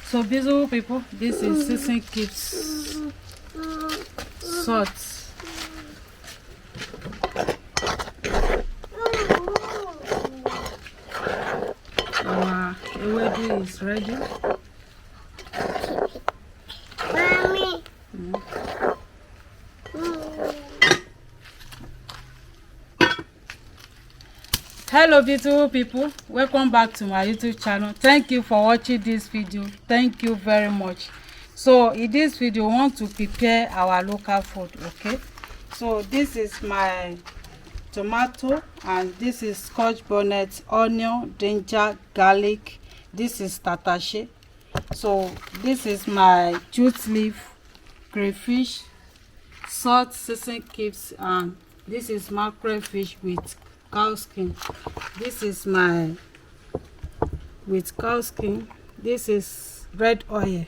So beautiful people, this is season keeps salt. Our ewedu is ready. Mommy. Hello beautiful people, welcome back to my YouTube channel. Thank you for watching this video. Thank you very much. So in this video we want to prepare our local food. Okay, so this is my tomato, and this is scotch bonnet, onion, ginger, garlic. This is tatashe. So this is my jute leaf, crayfish, salt, season cubes, and this is mackerel fish with cow skin. This is my with cow skin. This is red oil.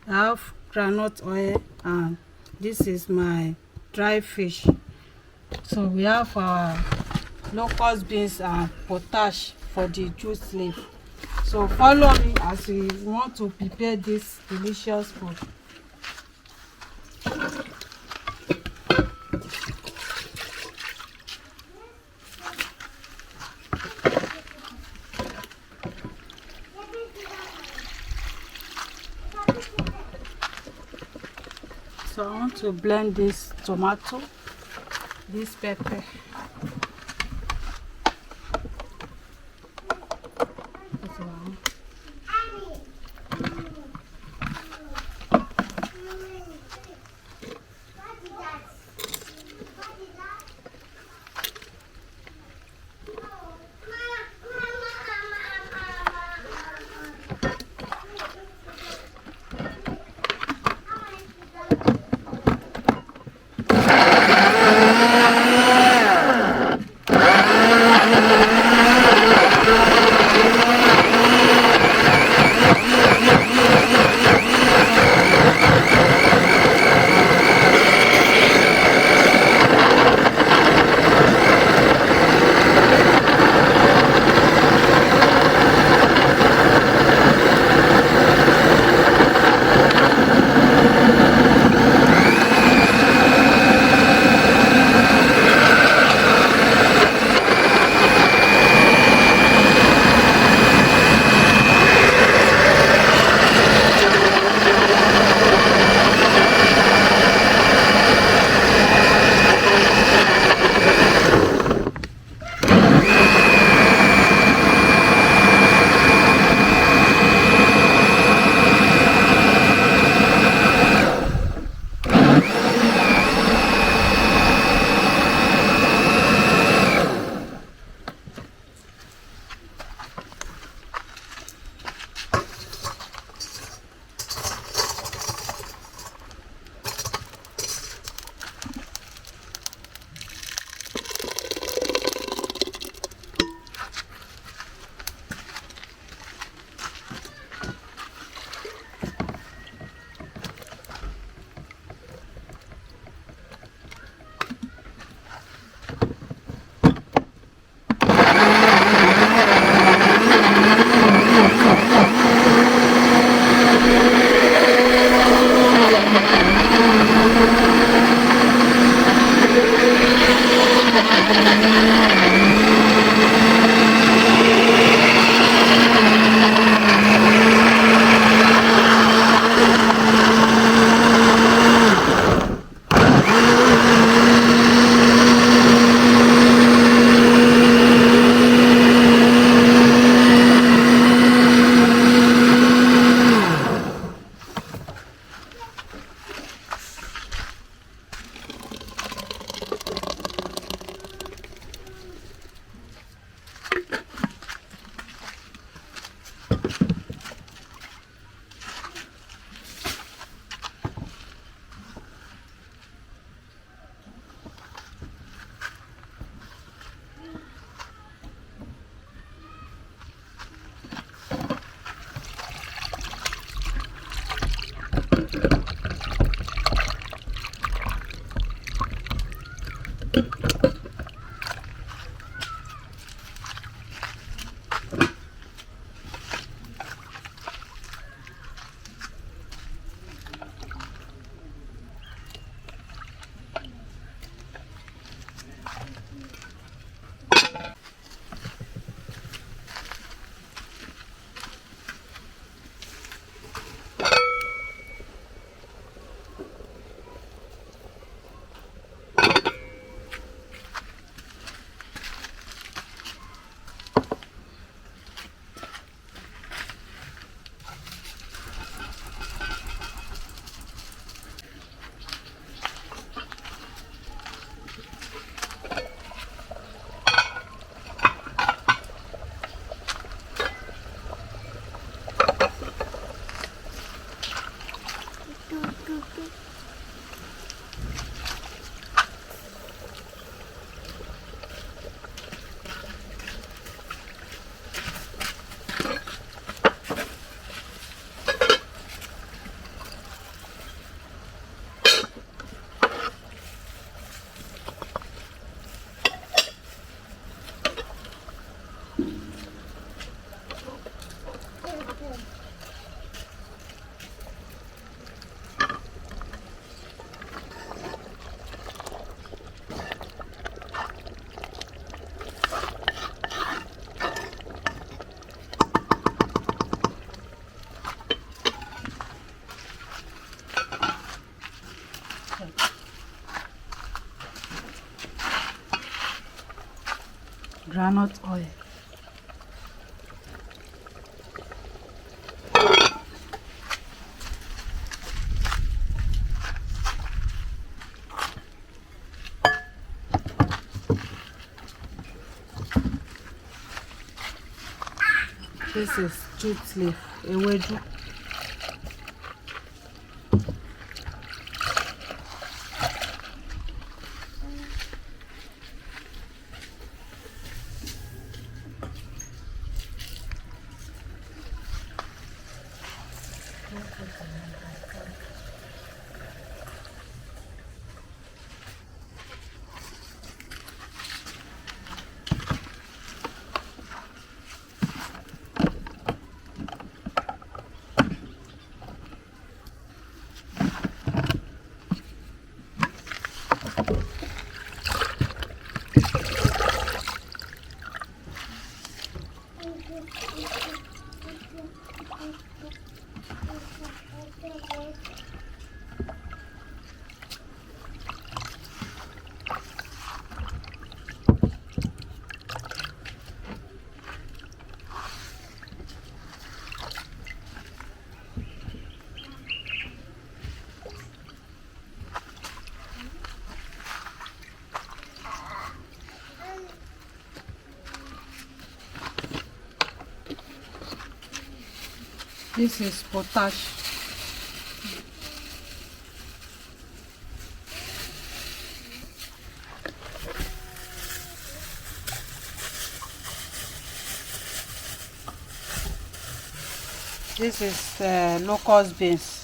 I have groundnut oil, and this is my dry fish. So we have our locust beans and potash for the jute leaf. So follow me as we want to prepare this delicious food. So I want to blend this tomato, this pepper. groundnut oil. This is jute leaf, ewedu. This is potash. This is locust beans.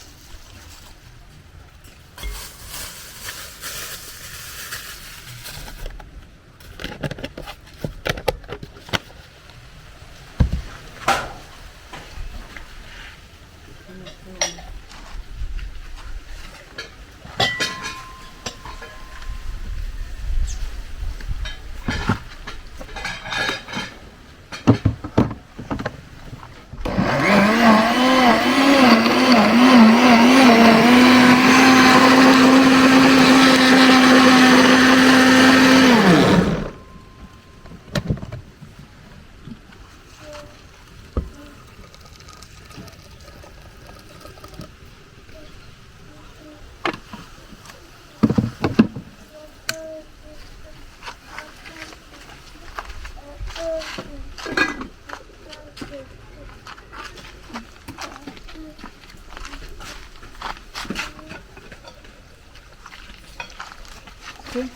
Okay.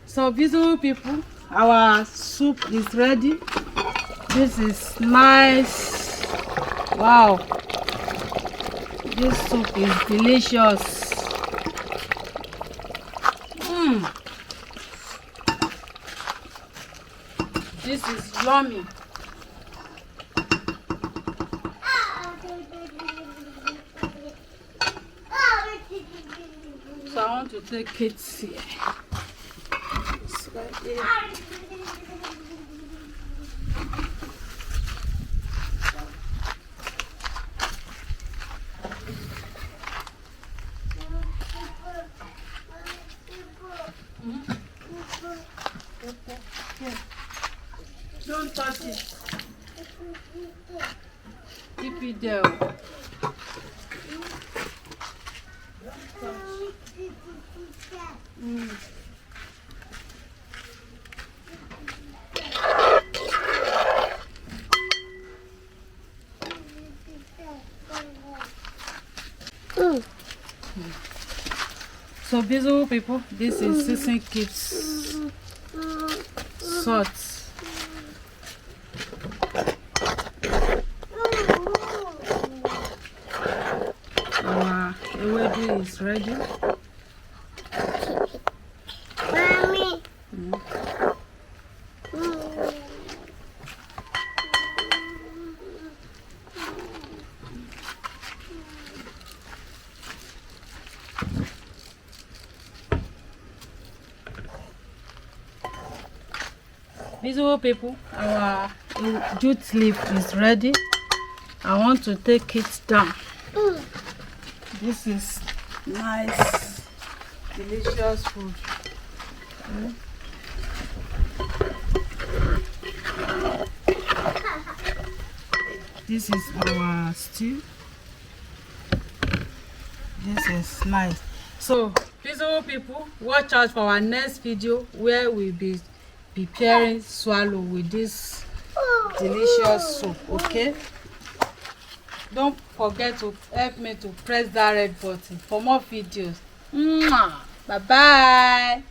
So beautiful people, our soup is ready. This is nice. Wow, this soup is delicious. This is yummy. So I want to take it here. It's right there. Don't touch it. Keep it there. So beautiful people, this is season keeps salt. Our ewedu is ready. Mommy. Beautiful people, our jute leaf is ready. I want to take it down. This is nice, delicious food. This is our stew. This is nice. So, beautiful people, watch out for our next video where we'll be preparing swallow with this delicious soup. Okay? Don't forget to help me to press that red button for more videos. Bye bye.